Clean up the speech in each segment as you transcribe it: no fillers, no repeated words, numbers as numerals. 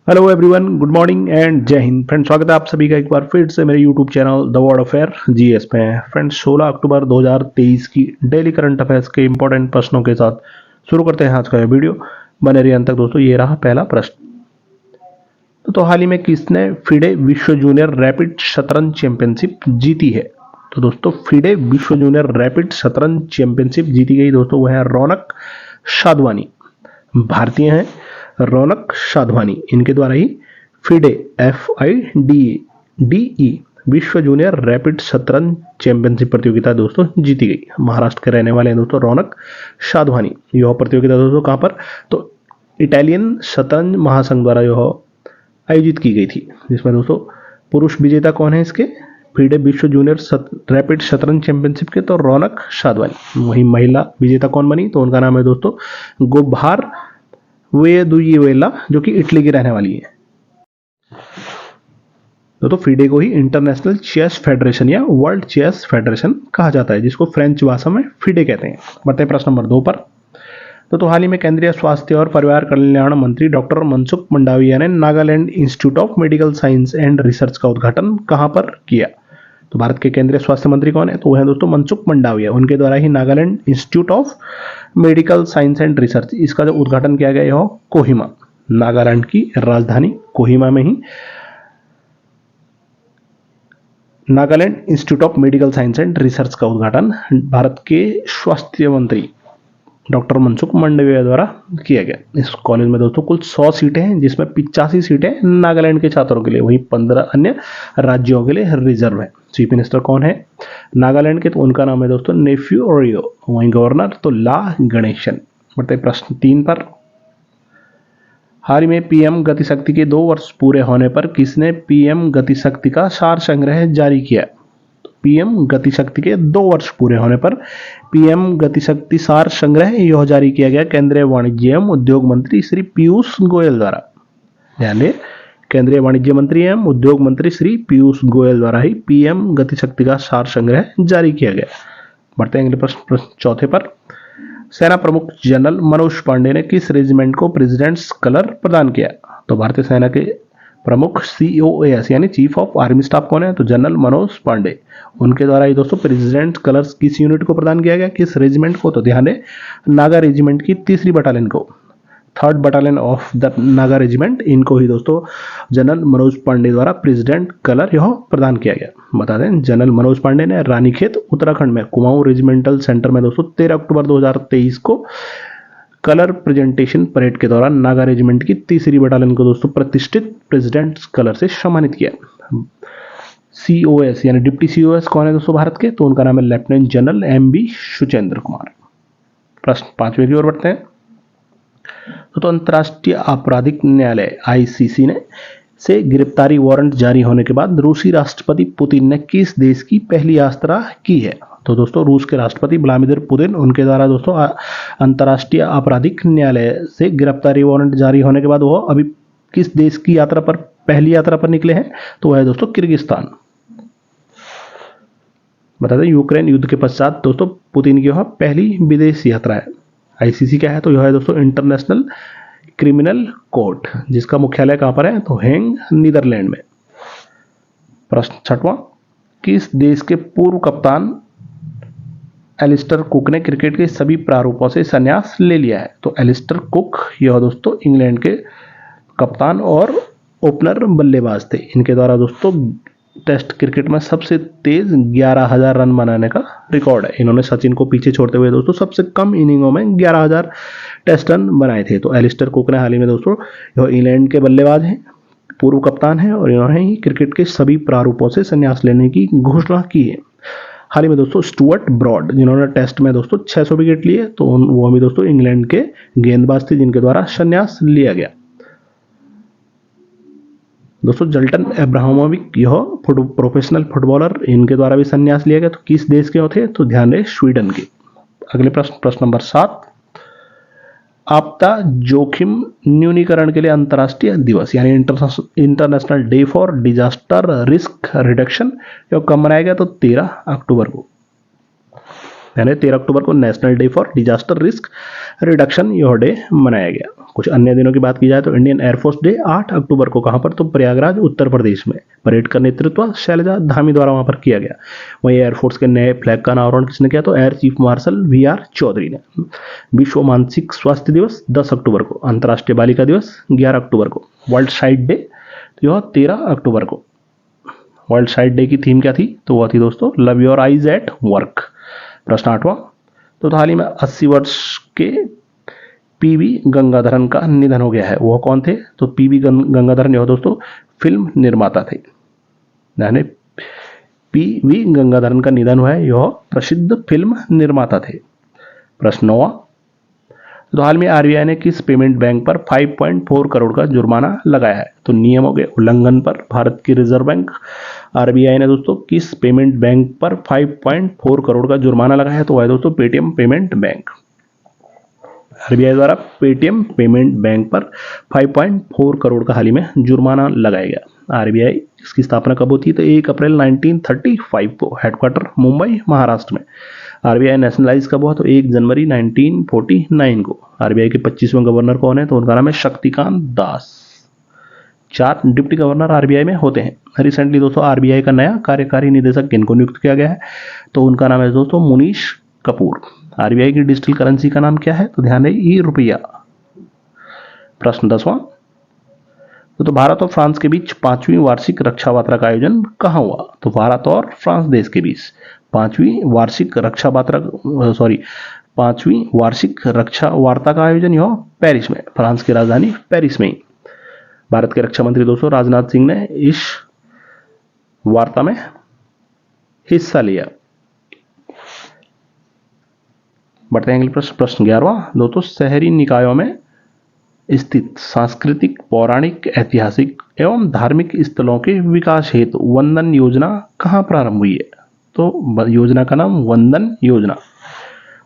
Hello everyone, good morning and जय Hind friends. स्वागत है आप सभी का एक बार फिर से मेरे YouTube channel the world affair GS में। फ्रेंड्स 16 अक्टूबर 2023 की डेली करंट अफेयर्स के इंपॉर्टेंट प्रश्नों के साथ शुरू करते हैं आज का यह वीडियो। बने रहिए अंत तक दोस्तों। ये रहा पहला प्रश्न। तो हाल ही में किसने फिडे विश्व जूनियर रैपिड शतरंज चैंपियनशिप जीती है? तो दोस्तों फिडे विश्व जूनियर रैपिड शतरंज चैंपियनशिप जीती गई दोस्तों, वह है रौनक साधवानी। भारतीय हैं रौनक साधवानी। इनके द्वारा ही फिडे FIDE विश्व जूनियर रैपिड शतरंज चैंपियनशिप प्रतियोगिता दोस्तों जीती गई। महाराष्ट्र के रहने वाले हैं दोस्तों रौनक साधवानी। यह प्रतियोगिता दोस्तों कहां पर? तो इटालियन शतरंज महासंघ द्वारा यह आयोजित की गई थी, जिसमें दोस्तों पुरुष विजेता कौन है इसके फिडे विश्व जूनियर रैपिड शतरंज चैंपियनशिप के? तो रौनक साधवानी। वही महिला विजेता कौन बनी? तो उनका नाम है दोस्तों गोभार वेदुयेवेला, जो कि इटली की रहने वाली है। तो फिडे को ही इंटरनेशनल चेस फेडरेशन या वर्ल्ड चेस फेडरेशन कहा जाता है, जिसको फ्रेंच भाषा में फिडे कहते हैं। बढ़ते हैं प्रश्न नंबर 2 पर। तो हाल ही में केंद्रीय स्वास्थ्य और परिवार कल्याण मंत्री डॉक्टर मनसुख मंडाविया ने Nagaland institute of medical science and research का उद्घाटन कहां पर किया? तो भारत के केंद्रीय स्वास्थ्य मंत्री कौन है? तो वह है दोस्तों मनसुख मंडाविया। उनके द्वारा ही Nagaland institute of medical science and research, इसका जो उद्घाटन किया गया है कोहिमा, नागालैंड की राजधानी कोहिमा में ही Nagaland institute of medical science and research का उद्घाटन भारत के स्वास्थ्य मंत्री डॉक्टर मनसुख मंडाविया द्वारा किया गया। इस कॉलेज में दोस्तों कुल 100 सीटें हैं, जिसमें 85 सीटें नागालैंड के छात्रों के लिए, वहीं 15 अन्य राज्यों के लिए रिजर्व है। चीफ मिनिस्टर कौन है नागालैंड के? तो उनका नाम है दोस्तों नेफ्यू ओरियो। वहीं गवर्नर तो ला गणेशन। बढ़ते प्रश्न 3 पर। हाल ही में पीएम गतिशक्ति के 2 वर्ष पूरे होने पर किसने पीएम गतिशक्ति का सार संग्रह जारी किया? पीएम गतिशक्ति के 2 वर्ष पूरे होने पर पीएम गतिशक्ति सार संग्रह यह जारी किया गया केंद्रीय वाणिज्य एवं उद्योग मंत्री श्री पीयूष गोयल द्वारा। ध्यान दें, केंद्रीय वाणिज्य मंत्री एवं उद्योग मंत्री श्री पीयूष गोयल द्वारा ही पीएम गतिशक्ति का सार संग्रह जारी किया गया। बढ़ते हैं अगले प्रश्न 4 पर। सेना प्रमुख जनरल मनोज पांडे ने किस रेजिमेंट को प्रेसिडेंट्स कलर प्रदान किया? तो भारतीय सेना के प्रमुख COAS यानी चीफ ऑफ आर्मी स्टाफ कौन है? तो जनरल मनोज पांडे। उनके द्वारा ही दोस्तों प्रेसिडेंट कलर्स किस यूनिट को प्रदान किया गया, किस रेजिमेंट को? तो ध्यान दें, नागा रेजिमेंट की 3री बटालियन को, 3rd battalion of the Naga regiment, इनको ही दोस्तों जनरल मनोज पांडे द्वारा प्रेसिडेंट कलर यह प्रदान किया गया। बता दें, जनरल मनोज पांडे ने रानीखेत उत्तराखंड में कुमाऊं रेजिमेंटल सेंटर में दोस्तों 13 अक्टूबर 2023 को कलर प्रेजेंटेशन परेड के दौरान नागा रेजिमेंट की 3री बटालियन को दोस्तों प्रतिष्ठित प्रेसिडेंट कलर से सम्मानित किया। COS यानी डिप्टी COS कौन है दोस्तों भारत के? तो उनका नाम है lieutenant general MB Suchendra Kumar. प्रश्न 5वें की ओर बढ़ते हैं। तो अंतर्राष्ट्रीय आपराधिक न्यायालय ICC ने से गिरफ्तारी वारंट जारी होने के बाद रूसी राष्ट्रपति पुतिन ने किस देश की पहली यात्रा की है? तो दोस्तों रूस के राष्ट्रपति व्लादिमीर पुतिन, उनके द्वारा दोस्तों अंतर्राष्ट्रीय आपराधिक न्यायालय से गिरफ्तारी वारंट जारी होने के बाद वो अभी किस देश की यात्रा पर, पहली यात्रा पर निकले हैं? तो वह है दोस्तों किर्गिस्तान। बता दें, यूक्रेन युद्ध के पश्चात दोस्तों पुतिन की यह पहली विदेश यात्रा है। ICC क्या है? तो यह है दोस्तों इंटरनेशनल क्रिमिनल कोर्ट, जिसका मुख्यालय कहां पर है? तो हेंग, नीदरलैंड में। प्रश्न 6वां। किस देश के पूर्व कप्तान एलिस्टर कुक ने क्रिकेट के सभी प्रारूपों से संन्यास ले लिया है? तो एलिस्टर कुक यह दोस्तों इंग्लैंड के कप्तान और ओपनर बल्लेबाज थे। इनके द्वारा दोस्तों टेस्ट क्रिकेट में सबसे तेज 11,000 रन बनाने का रिकॉर्ड है। इन्होंने सचिन को पीछे छोड़ते हुए दोस्तों सबसे कम इनिंगों में 11,000 टेस्ट रन बनाए थे। तो एलिस्टर कुक ने हाल ही में दोस्तों यह इंग्लैंड के बल्लेबाज हैं, पूर्व कप्तान हैं, और इन्होंने ही क्रिकेट के सभी प्रारूपों से संन्यास लेने की घोषणा की है। हाल ही में दोस्तों स्टुअर्ट ब्रॉड, जिन्होंने टेस्ट में दोस्तों 600 विकेट लिए, तो वो भी दोस्तों इंग्लैंड के गेंदबाज थे, जिनके द्वारा संन्यास लिया गया। दोस्तों जल्टन अब्राहमोविक यह प्रोफेशनल फुटबॉलर, इनके द्वारा भी संन्यास लिया गया। तो किस देश के थे? तो ध्यान रहे, स्वीडन के। अगले प्रश्न नंबर 7। आपदा जोखिम न्यूनीकरण के लिए अंतर्राष्ट्रीय दिवस यानी international day for disaster risk reduction यह कब मनाया गया? तो 13 अक्टूबर को। यानी 13 अक्टूबर को national day for disaster risk reduction यह डे मनाया गया। कुछ अन्य दिनों की बात की जाए तो इंडियन एयरफोर्स डे 8 अक्टूबर को कहां पर, तो प्रयागराज उत्तर प्रदेश में। परेड का नेतृत्व शैलजा धामी द्वारा वहां पर किया गया। वहीं एयरफोर्स के नए फ्लैग का अनावरण किसने किया, तो air chief marshal VR Chaudhary ने। विश्व मानसिक स्वास्थ्य दिवस 10 अक्टूबर को। अंतर्राष्ट्रीय बालिका दिवस 11 अक्टूबर को। वर्ल्ड साइट डे तो यह 13 अक्टूबर को। वर्ल्ड साइट डे की थीम क्या थी, तो वह थी दोस्तों love your eyes at work. प्रश्न 8वां, तो हाल ही में 80 वर्ष के PV गंगाधरन का निधन हो गया है। वह कौन थे, तो PV गंगाधरन यह दोस्तों फिल्म निर्माता थे। यानी PV गंगाधरन का निधन हुआ है, यह प्रसिद्ध फिल्म निर्माता थे। प्रश्न 9वां, तो हाल में RBI ने किस पेमेंट बैंक पर 5.4 करोड़ का जुर्माना लगाया है, तो नियमों के उल्लंघन पर भारत की रिजर्व बैंक RBI ने दोस्तों किस पेमेंट बैंक पर 5.4 करोड़ का जुर्माना लगाया है, तो वह दोस्तों पेटीएम पेमेंट बैंक। RBI द्वारा पेटीएम पेमेंट बैंक पर 5.4 करोड़ का हाल ही में जुर्माना लगाया गया। RBI इसकी स्थापना कब होती है, तो 1 अप्रैल 1935 को। हेडक्वार्टर मुंबई महाराष्ट्र में। RBI नेशनलाइज कब हुआ, तो 1 जनवरी 1949 को। RBI के 25वें गवर्नर कौन है, तो उनका नाम है Shaktikanta Das. 4 deputy governor RBI में होते हैं। रिसेंटली दोस्तों RBI का नया कार्यकारी निदेशक किनको नियुक्त किया गया है, तो उनका नाम है दोस्तों मुनीश कपूर। RBI की डिजिटल करेंसी का नाम क्या है, तो ध्यान दें E-रुपया। प्रश्न 10वां, तो भारत और फ्रांस के बीच 5वीं वार्षिक रक्षा वार्ता का आयोजन कहां हुआ, तो भारत और फ्रांस देश के बीच 5वीं वार्षिक रक्षा वार्ता का आयोजन यह पेरिस में, फ्रांस की राजधानी पेरिस में ही। भारत के रक्षा मंत्री दोस्तों राजनाथ सिंह ने इस वार्ता में हिस्सा लिया। बढ़ते हैं अगले प्रश्न 11वां, दोस्तों शहरी निकायों में स्थित सांस्कृतिक, पौराणिक, ऐतिहासिक एवं धार्मिक स्थलों के विकास हेतु वंदन योजना कहां प्रारंभ हुई है, तो योजना का नाम वंदन योजना।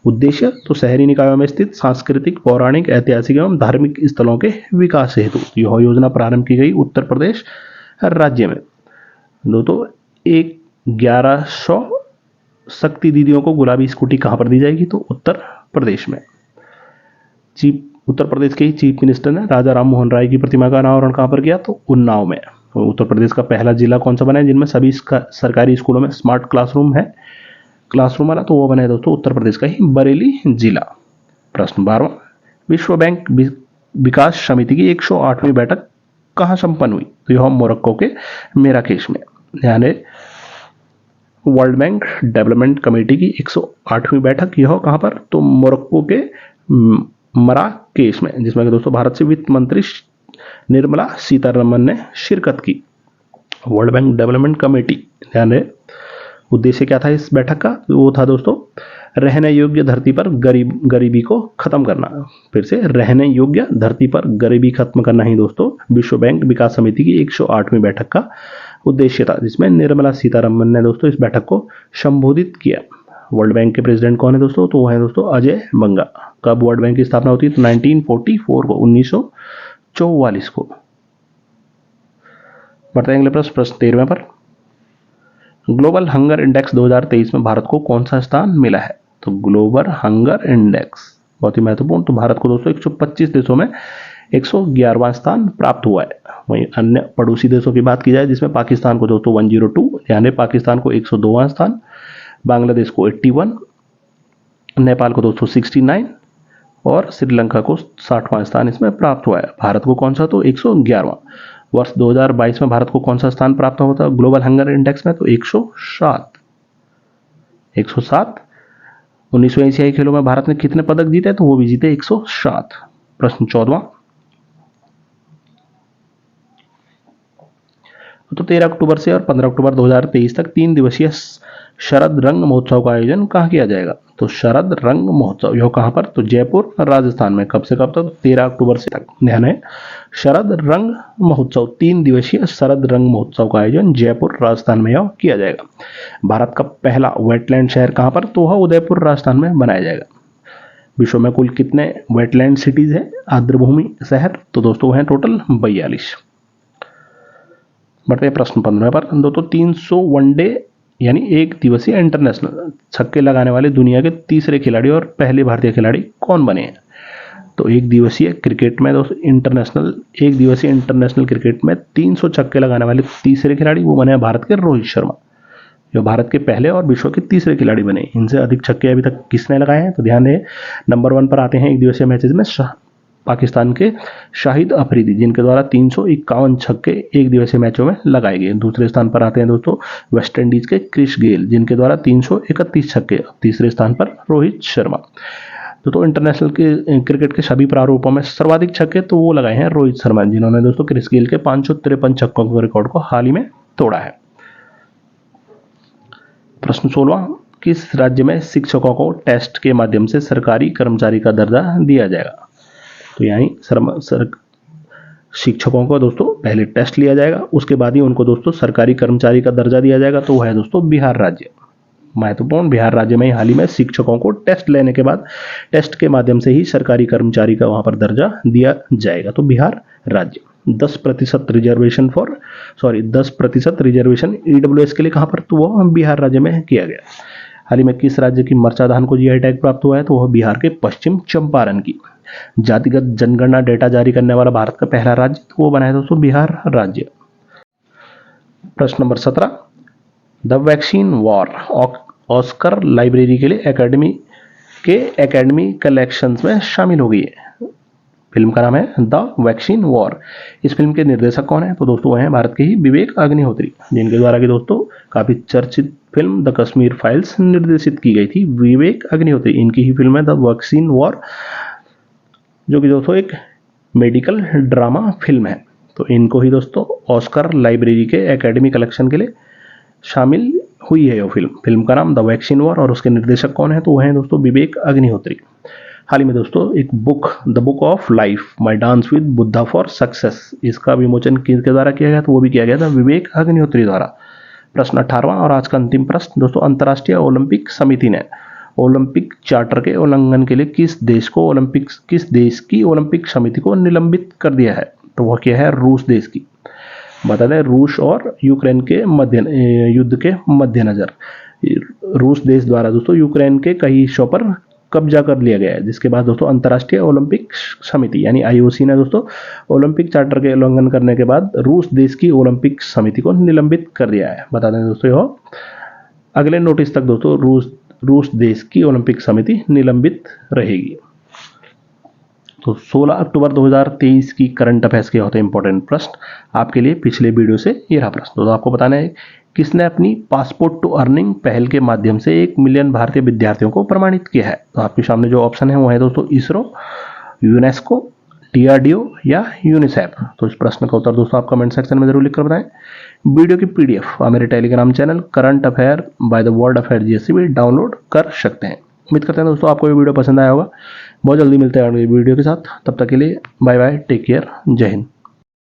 उद्देश्य, तो शहरी निकायों में स्थित सांस्कृतिक, पौराणिक, ऐतिहासिक एवं धार्मिक स्थलों के विकास हेतु यह योजना प्रारंभ की गई उत्तर प्रदेश राज्य में। दोस्तों 1100 शक्ति दीदियों को गुलाबी स्कूटी कहां पर दी जाएगी, तो उत्तर प्रदेश में। उत्तर प्रदेश के ही चीफ मिनिस्टर ने राजा राम मोहन राय की प्रतिमा का अनावरण कहां पर किया, तो उन्नाव में। उत्तर प्रदेश का पहला जिला कौन सा बना है जिनमें सभी सरकारी स्कूलों में स्मार्ट क्लासरूम वाला, तो वो बना है दोस्तों उत्तर प्रदेश का ही बरेली जिला। प्रश्न 12वां, विश्व बैंक विकास समिति की 108वीं बैठक कहां संपन्न हुई, तो यह मोरक्को के मेराकेश में। यानी वर्ल्ड बैंक डेवलपमेंट कमेटी की 108वीं बैठक यह कहां पर, तो मोरक्को के मराकेश में, जिसमें दोस्तों भारत से वित्त मंत्री निर्मला सीतारमन ने शिरकत की। वर्ल्ड बैंक डेवलपमेंट कमेटी, यानी उद्देश्य क्या था इस बैठक का, वो था दोस्तों रहने योग्य धरती पर गरीबी को खत्म करना। फिर से रहने योग्य धरती पर गरीबी खत्म करना ही दोस्तों विश्व बैंक विकास समिति की 108वीं बैठक का उद्देश्य था, जिसमें निर्मला सीतारमन ने दोस्तों इस बैठक को संबोधित किया। वर्ल्ड बैंक के प्रेसिडेंट कौन है दोस्तों, तो वो है दोस्तों अजय बंगा। कब वर्ल्ड बैंक की स्थापना होती है, तो 1944 को, 1944 को। बढ़ते हैं अगले प्रश्न 13वें पर। ग्लोबल हंगर इंडेक्स 2023 में भारत को कौन सा स्थान मिला है, तो ग्लोबल हंगर इंडेक्स बहुत ही महत्वपूर्ण, तो भारत को दोस्तों 125 देशों में 111वां स्थान प्राप्त हुआ है। वहीं अन्य पड़ोसी देशों की बात की जाए जिसमें पाकिस्तान को दोस्तों 102, यानी पाकिस्तान को 102वां स्थान, बांग्लादेश को 81, नेपाल को दोस्तों 69 और श्रीलंका को 60वां स्थान इसमें प्राप्त हुआ है। भारत को कौन सा, तो 111वां। वर्ष 2022 में भारत को कौन सा स्थान प्राप्त हुआ था ग्लोबल हंगर इंडेक्स में, तो 107। 1900 एशियाई खेलों में भारत ने कितने पदक जीते, तो वो भी जीते 107। प्रश्न 14वां, तो 13 अक्टूबर से और 15 अक्टूबर 2023 तक 3 दिवसीय शरद रंग महोत्सव का आयोजन कहाँ किया जाएगा, तो शरद रंग महोत्सव यह कहां पर, तो जयपुर राजस्थान में। कब से कब तक, 13 अक्टूबर से तक। ध्यान है शरद रंग महोत्सव, 3 दिवसीय शरद रंग महोत्सव का आयोजन जयपुर राजस्थान में यह किया जाएगा। भारत का पहला वेटलैंड शहर कहां पर, तो वह उदयपुर राजस्थान में बनाया जाएगा। विश्व में कुल कितने वेटलैंड सिटीज है, आर्द्रभूमि शहर, तो दोस्तों हैं टोटल 42। बढ़ते हैं प्रश्न 15 पर। दोस्तों 300 वनडे यानी एक दिवसीय इंटरनेशनल छक्के लगाने वाले दुनिया के तीसरे खिलाड़ी और पहले भारतीय खिलाड़ी कौन बने हैं? तो एक दिवसीय क्रिकेट में दोस्तों एक दिवसीय इंटरनेशनल क्रिकेट में 300 छक्के लगाने वाले तीसरे खिलाड़ी वो बने हैं भारत के रोहित शर्मा, जो भारत के पहले और विश्व के तीसरे खिलाड़ी बने। इनसे अधिक छक्के अभी तक किसने लगाए हैं? तो ध्यान दें, नंबर 1 पर आते हैं एक दिवसीय मैचेस में पाकिस्तान के शाहिद अफरीदी, जिनके द्वारा 351 छक्के एक दिवसीय मैचों में लगाए गए। दूसरे स्थान पर आते हैं दोस्तों वेस्ट इंडीज के क्रिस गेल, जिनके द्वारा 331 छक्के। तीसरे स्थान पर रोहित शर्मा। तो इंटरनेशनल के क्रिकेट के सभी प्रारूपों में सर्वाधिक छक्के तो वो लगाए हैं रोहित शर्मा, जिन्होंने दोस्तों क्रिस गेल के 553 छक्कों के रिकॉर्ड को हाल ही में तोड़ा है। प्रश्न 16, किस राज्य में शिक्षकों को टेस्ट के माध्यम से सरकारी कर्मचारी का दर्जा दिया जाएगा? तो यानी शिक्षकों को दोस्तों पहले टेस्ट लिया जाएगा, उसके बाद ही उनको दोस्तों सरकारी कर्मचारी का दर्जा दिया जाएगा। तो वह है दोस्तों बिहार राज्य। महत्वपूर्ण, बिहार राज्य में हाल ही में शिक्षकों को टेस्ट लेने के बाद टेस्ट के माध्यम से ही सरकारी कर्मचारी का वहां पर दर्जा दिया जाएगा। तो बिहार राज्य। 10% रिजर्वेशन ईडब्ल्यूएस के लिए कहां पर? तो वो बिहार राज्य में किया गया। हाल ही में किस राज्य की मर्चा धान को जीआई टैग प्राप्त हुआ है? तो वह बिहार के पश्चिम चंपारण की। जातिगत जनगणना डेटा जारी करने वाला भारत का पहला राज्य तो वो बना है दोस्तों बिहार राज्य। प्रश्न number 17, the vaccine war Oscar library के लिए एकेडमी कलेक्शंस में शामिल हो गई है। फिल्म का नाम है द वैक्सीन वॉर। इस फिल्म के निर्देशक कौन है? तो दोस्तों वह हैं भारत के ही विवेक अग्निहोत्री, जिनके द्वारा की दोस्तों काफी चर्चित फिल्म द कश्मीर फाइल्स निर्देशित की गई थी। विवेक अग्निहोत्री, इनकी ही फिल्म है द वैक्सीन वॉर, जो कि दोस्तों एक मेडिकल ड्रामा फिल्म है। तो इनको ही दोस्तों ऑस्कर लाइब्रेरी के एकेडमी कलेक्शन के लिए शामिल हुई है। फिल्म का नाम द वैक्सीन वॉर, और उसके निर्देशक कौन है? तो वह है दोस्तों विवेक अग्निहोत्री। हाल ही में दोस्तों एक book the book of life my dance with Buddha for success, इसका विमोचन किसके द्वारा किया गया? तो वो भी किया गया था विवेक अग्निहोत्री द्वारा। प्रश्न 18वां और आज का अंतिम प्रश्न दोस्तों, अंतर्राष्ट्रीय ओलंपिक समिति ने ओलंपिक चार्टर के उल्लंघन के लिए किस देश की ओलंपिक समिति को निलंबित कर दिया है? तो वह क्या है? रूस देश की। बता दें, रूस और यूक्रेन के युद्ध के मद्देनजर रूस देश द्वारा दोस्तों यूक्रेन के कई हिस्सों पर कब्जा कर लिया गया है, जिसके बाद दोस्तों अंतर्राष्ट्रीय ओलंपिक समिति यानी आईओसी ने दोस्तों ओलंपिक चार्टर के उल्लंघन करने के बाद रूस देश की ओलंपिक समिति को निलंबित कर दिया है। बता दें दोस्तों, यह अगले नोटिस तक दोस्तों रूस देश की ओलंपिक समिति निलंबित रहेगी। तो 16 अक्टूबर 2023 की करंट अफेयर्स के होते हैं इंपॉर्टेंट प्रश्न आपके लिए पिछले वीडियो से। ये रहा प्रश्न। तो आपको बताना है किसने अपनी पासपोर्ट टू अर्निंग पहल के माध्यम से 1 मिलियन भारतीय विद्यार्थियों को प्रमाणित किया है? तो आपके सामने जो ऑप्शन है वो है दोस्तों इसरो, यूनेस्को, DRDO या यूनिसेफ। तो इस प्रश्न का उत्तर दोस्तों आप कमेंट सेक्शन में जरूर लिखकर बताएं। वीडियो की PDF आप मेरे Telegram channel current affair by the world affair GSC भी डाउनलोड कर सकते हैं। उम्मीद करते हैं दोस्तों आपको ये वीडियो पसंद आया होगा। बहुत जल्दी मिलते हैं अगली वीडियो के साथ, तब तक के लिए बाय बाय, टेक केयर, जय हिंद।